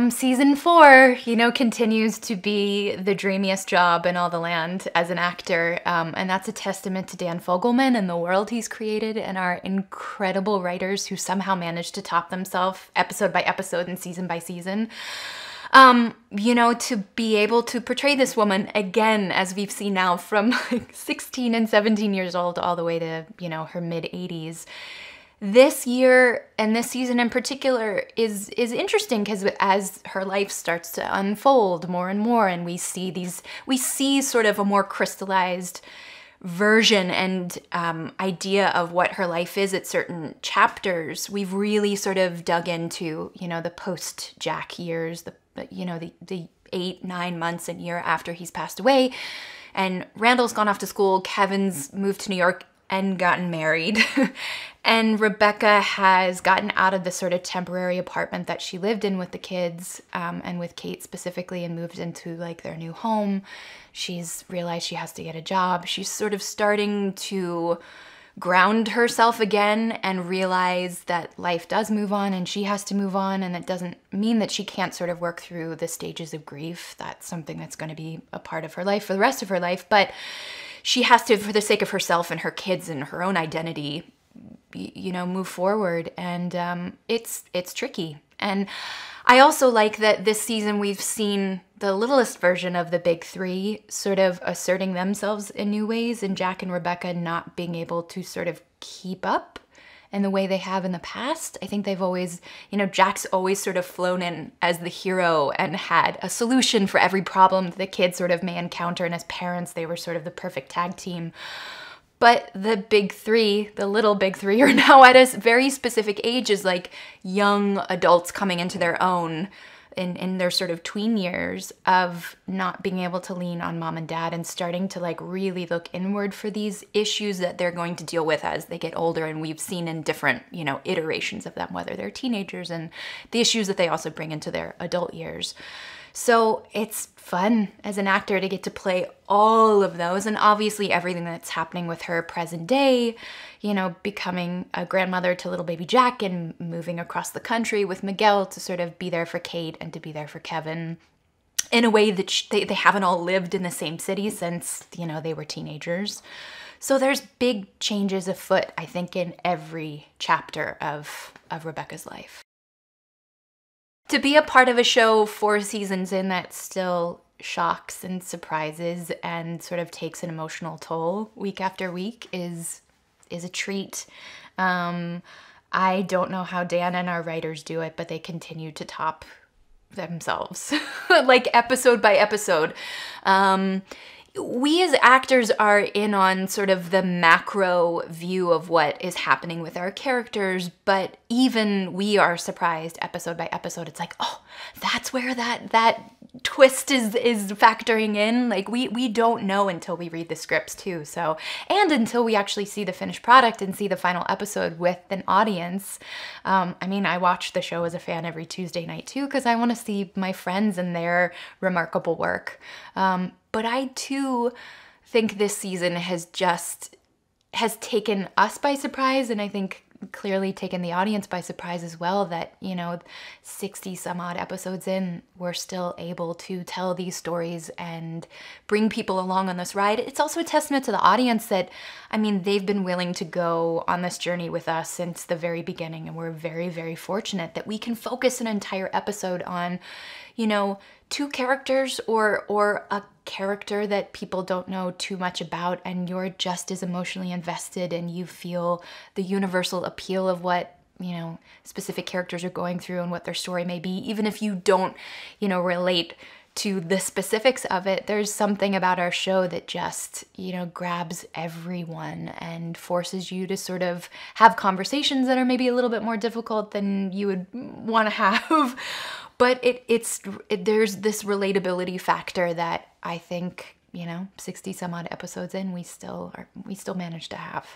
Season 4, continues to be the dreamiest job in all the land as an actor. And that's a testament to Dan Fogelman and the world he's created and our incredible writers who somehow managed to top themselves episode by episode and season by season. To be able to portray this woman again, as we've seen now from like 16 and 17 years old all the way to, her mid-80s. This year and this season in particular is interesting because as her life starts to unfold more and more, and we see sort of a more crystallized version and idea of what her life is at certain chapters. We've really sort of dug into, the post-Jack years, the 8-9 months and year after he's passed away. And Randall's gone off to school, Kevin's moved to New York and gotten married. And Rebecca has gotten out of the sort of temporary apartment that she lived in with the kids, and with Kate specifically, and moved into like their new home. She's realized she has to get a job. She's sort of starting to ground herself again and realize that life does move on and she has to move on, and it doesn't mean that she can't sort of work through the stages of grief. That's something that's going to be a part of her life for the rest of her life, but she has to, for the sake of herself and her kids and her own identity, move forward. And it's tricky. And I also like that this season we've seen the littlest version of the big three sort of asserting themselves in new ways, and Jack and Rebecca not being able to sort of keep up in the way they have in the past. I think they've always, Jack's always sort of flown in as the hero and had a solution for every problem that the kids sort of may encounter, and as parents, they were sort of the perfect tag team. But the big three, the little big three, are now at a very specific ages, like young adults coming into their own in their sort of tween years of not being able to lean on mom and dad, and starting to like really look inward for these issues that they're going to deal with as they get older. And we've seen in different, iterations of them, whether they're teenagers, and the issues that they also bring into their adult years. So it's fun as an actor to get to play all of those, and obviously everything that's happening with her present day, becoming a grandmother to little baby Jack and moving across the country with Miguel to sort of be there for Kate and to be there for Kevin in a way that they haven't all lived in the same city since, they were teenagers. So there's big changes afoot, I think, in every chapter of Rebecca's life. To be a part of a show 4 seasons in that still shocks and surprises and sort of takes an emotional toll week after week is a treat. I don't know how Dan and our writers do it, but they continue to top themselves, like episode by episode. We as actors are in on sort of the macro view of what is happening with our characters, but even we are surprised episode by episode. It's like, oh, that's where that twist is factoring in. Like we don't know until we read the scripts too. So, and until we actually see the finished product and see the final episode with an audience. I watch the show as a fan every Tuesday night too, because I want to see my friends and their remarkable work. But I too think this season has taken us by surprise, and I think clearly taken the audience by surprise as well, that 60 some odd episodes in, we're still able to tell these stories and bring people along on this ride. It's also a testament to the audience that, they've been willing to go on this journey with us since the very beginning, and we're very, very fortunate that we can focus an entire episode on, 2 characters or a character that people don't know too much about, and you're just as emotionally invested and you feel the universal appeal of what, specific characters are going through and what their story may be. Even if you don't, relate to the specifics of it, there's something about our show that just, grabs everyone and forces you to sort of have conversations that are maybe a little bit more difficult than you would want to have. But there's this relatability factor that I think, 60 some odd episodes in, we still manage to have.